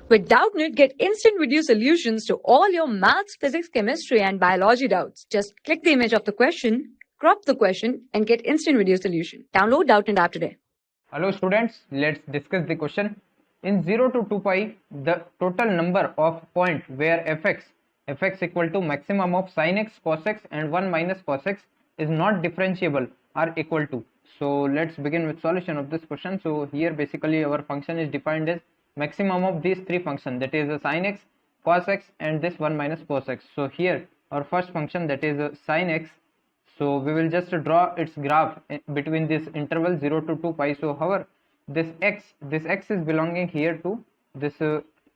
With Doubtnut, get instant video solutions to all your maths, physics, chemistry, and biology doubts. Just click the image of the question, crop the question, and get instant video solution. Download Doubtnut app today. Hello students, let's discuss the question. In 0 to 2 pi, the total number of points where fx equal to maximum of sin x, cos x and 1 minus cos x is not differentiable are equal to. So let's begin with solution of this question. So here basically our function is defined as maximum of these three functions, that is sin x, cos x and this 1 minus cos x. So here our first function, that is sin x, so we will just draw its graph between this interval 0 to 2 pi. So however this x is belonging here to this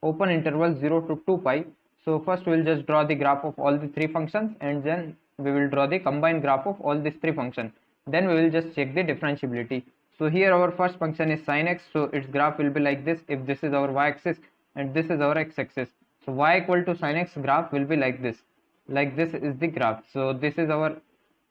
open interval 0 to 2 pi. So first we will just draw the graph of all the three functions, and then we will draw the combined graph of all these three functions. Then we will just check the differentiability. So here our first function is sin x, so its graph will be like this if this is our y-axis and this is our x-axis. So y equal to sin x graph will be like this is the graph. So this is our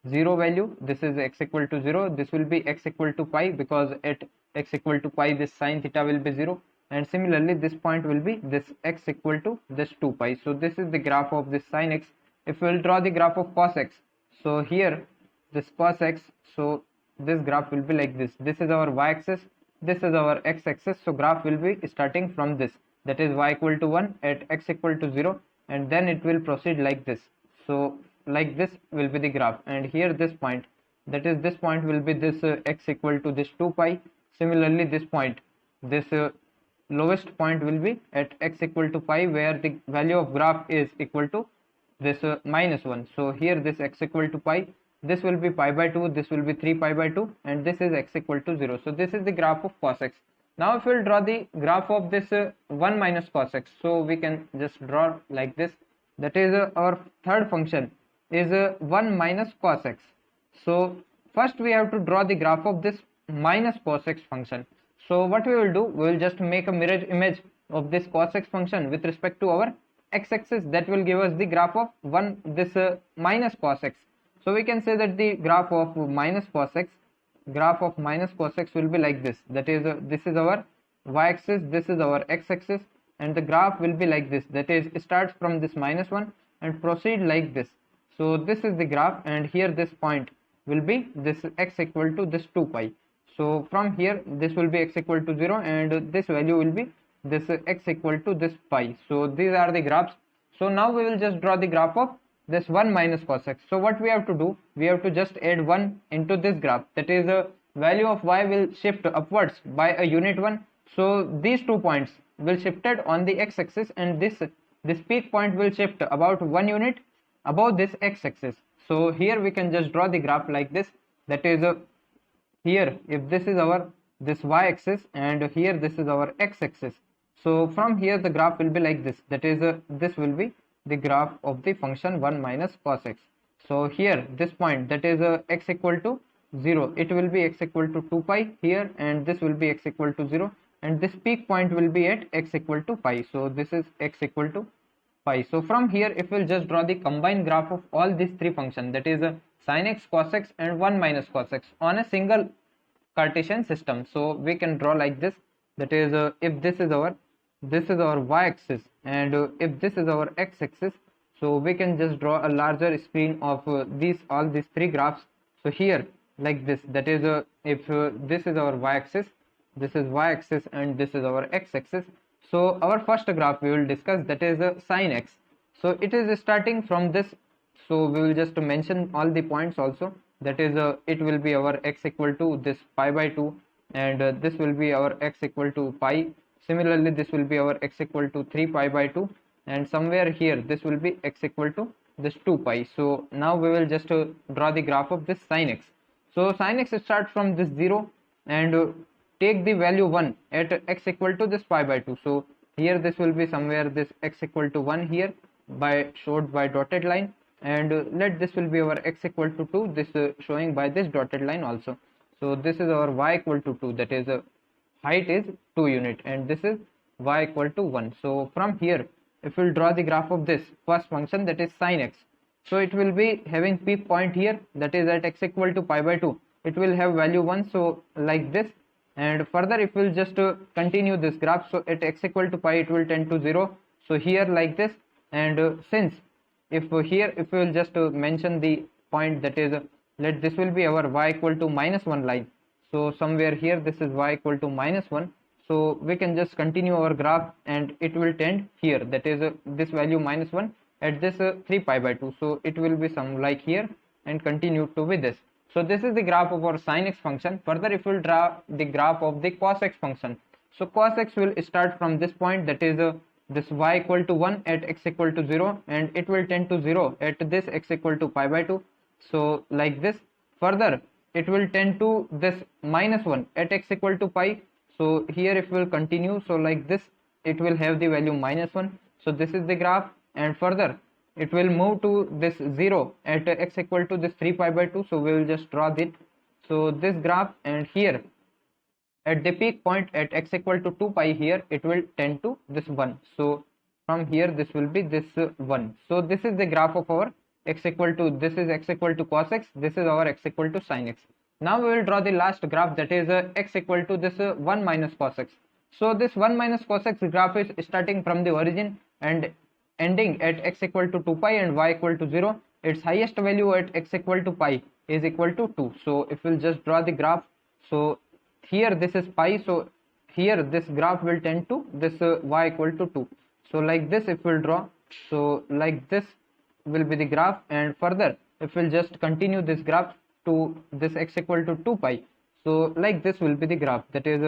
0 value, this is x equal to 0, this will be x equal to pi, because at x equal to pi this sin theta will be 0, and similarly this point will be this x equal to this 2 pi. So this is the graph of this sin x. If we will draw the graph of cos x, so here this cos x, so this graph will be like this is our y-axis, this is our x-axis. So graph will be starting from this, that is y equal to 1 at x equal to 0, and then it will proceed like this. So like this will be the graph, and here this point, that is this point will be this x equal to this 2 pi. Similarly this point, this lowest point will be at x equal to pi, where the value of graph is equal to this minus 1. So here this x equal to pi, this will be pi by 2, this will be 3 pi by 2, and this is x equal to 0. So this is the graph of cos x. Now if we will draw the graph of this 1 minus cos x, so we can just draw like this, that is our third function is 1 minus cos x. So first we have to draw the graph of this minus cos x function. So what we will do, we will just make a mirror image of this cos x function with respect to our x-axis. That will give us the graph of minus cos x. So we can say that the graph of minus cos x will be like this, that is this is our y-axis, this is our x-axis, and the graph will be like this, that is it starts from this minus 1 and proceed like this. So this is the graph, and here this point will be this x equal to this 2 pi. So from here this will be x equal to 0, and this value will be this x equal to this pi. So these are the graphs. So now we will just draw the graph of this 1 minus cos x. So what we have to do, we have to just add 1 into this graph, that is the value of y will shift upwards by a unit 1. So these 2 points will shifted on the x-axis, and this peak point will shift about 1 unit above this x-axis. So here we can just draw the graph like this, that is here if this is our this y-axis and here this is our x-axis. So from here the graph will be like this, that is this will be the graph of the function 1 minus cos x. So here this point, that is x equal to 0, it will be x equal to 2 pi here, and this will be x equal to 0, and this peak point will be at x equal to pi. So this is x equal to pi. So from here if we'll just draw the combined graph of all these three functions, that is sin x, cos x and 1 minus cos x on a single Cartesian system. So we can draw like this, that is if this is our y-axis and if this is our x-axis, so we can just draw a larger screen of all these three graphs. So here like this, that is if this is our y-axis, this is y-axis, and this is our x-axis. So our first graph we will discuss, that is sin x. So it is starting from this, so we will just mention all the points also, that is it will be our x equal to this pi by 2, and this will be our x equal to pi. Similarly this will be our x equal to 3 pi by 2, and somewhere here this will be x equal to this 2 pi. So now we will just draw the graph of this sin x. So sin x starts from this 0 and take the value 1 at x equal to this pi by 2. So here this will be somewhere this x equal to 1 here showed by dotted line, and let this will be our x equal to 2, this showing by this dotted line also. So this is our y equal to 2, that is height is 2 unit, and this is y equal to 1. So from here if we will draw the graph of this first function, that is sin x, so it will be having peak point here, that is at x equal to pi by 2, it will have value 1, so like this, And further, if we'll just continue this graph, so at x equal to pi it will tend to 0. So here like this, and since if here if we will just mention the point, that is let this will be our y equal to -1 line. So somewhere here this is y equal to -1. So we can just continue our graph and it will tend here, that is this value -1 at this 3 pi by 2. So it will be some like here and continue to be this. So this is the graph of our sin x function. Further, if we will draw the graph of the cos x function, so cos x will start from this point, that is this y equal to 1 at x equal to 0, and it will tend to 0 at this x equal to pi by 2. So like this. Further, it will tend to this -1 at x equal to pi. So here if we will continue, so like this, it will have the value -1. So this is the graph, and further it will move to this 0 at x equal to this 3 pi by 2. So we will just draw it. So this graph, and here at the peak point at x equal to 2 pi, here it will tend to this 1. So from here this will be this 1. So this is the graph of our x equal to, this is x equal to cos x, this is our x equal to sin x. Now we will draw the last graph, that is x equal to this 1 minus cos x. So this 1 minus cos x graph is starting from the origin and ending at x equal to 2 pi and y equal to 0. Its highest value at x equal to pi is equal to 2. So if we'll just draw the graph, so here this is pi, so here this graph will tend to this y equal to 2. So like this if we'll draw, so like this will be the graph, and further if we'll just continue this graph to this x equal to 2 pi, so like this will be the graph, that is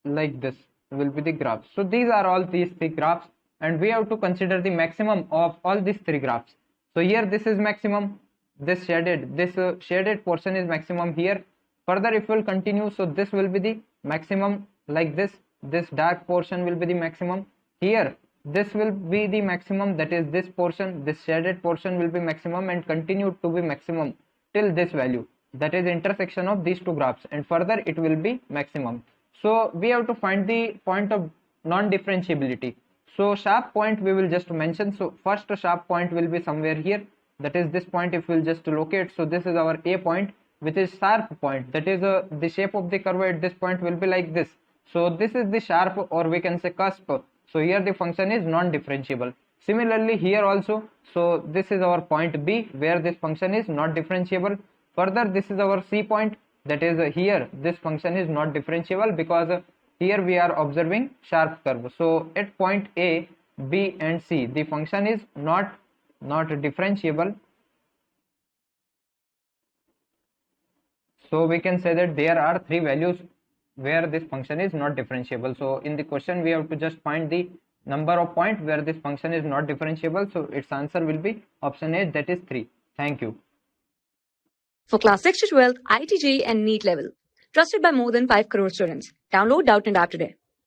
like this will be the graph. So these are all these three graphs, and we have to consider the maximum of all these three graphs. So here this is maximum, this shaded portion is maximum here. Further if we'll continue, so this will be the maximum, like this dark portion will be the maximum. Here this will be the maximum, that is this portion, this shaded portion will be maximum and continue to be maximum till this value, that is intersection of these two graphs, and further it will be maximum. So we have to find the point of non-differentiability. So sharp point we will just mention. So first sharp point will be somewhere here, that is this point if we will just locate. So this is our A point, which is sharp point, that is the shape of the curve at this point will be like this. So this is the sharp, or we can say cusp. So here the function is non-differentiable. Similarly here also, so this is our point B where this function is not differentiable. Further this is our C point, that is here this function is not differentiable because here we are observing sharp curve. So at point A, B and C the function is not differentiable. So we can say that there are three values where this function is not differentiable. So in the question we have to just find the number of points where this function is not differentiable. So its answer will be option A, that is 3. Thank you. For class 6 to 12, IIT JEE and NEET level. Trusted by more than 5 crore students. Download Doubtnut app today.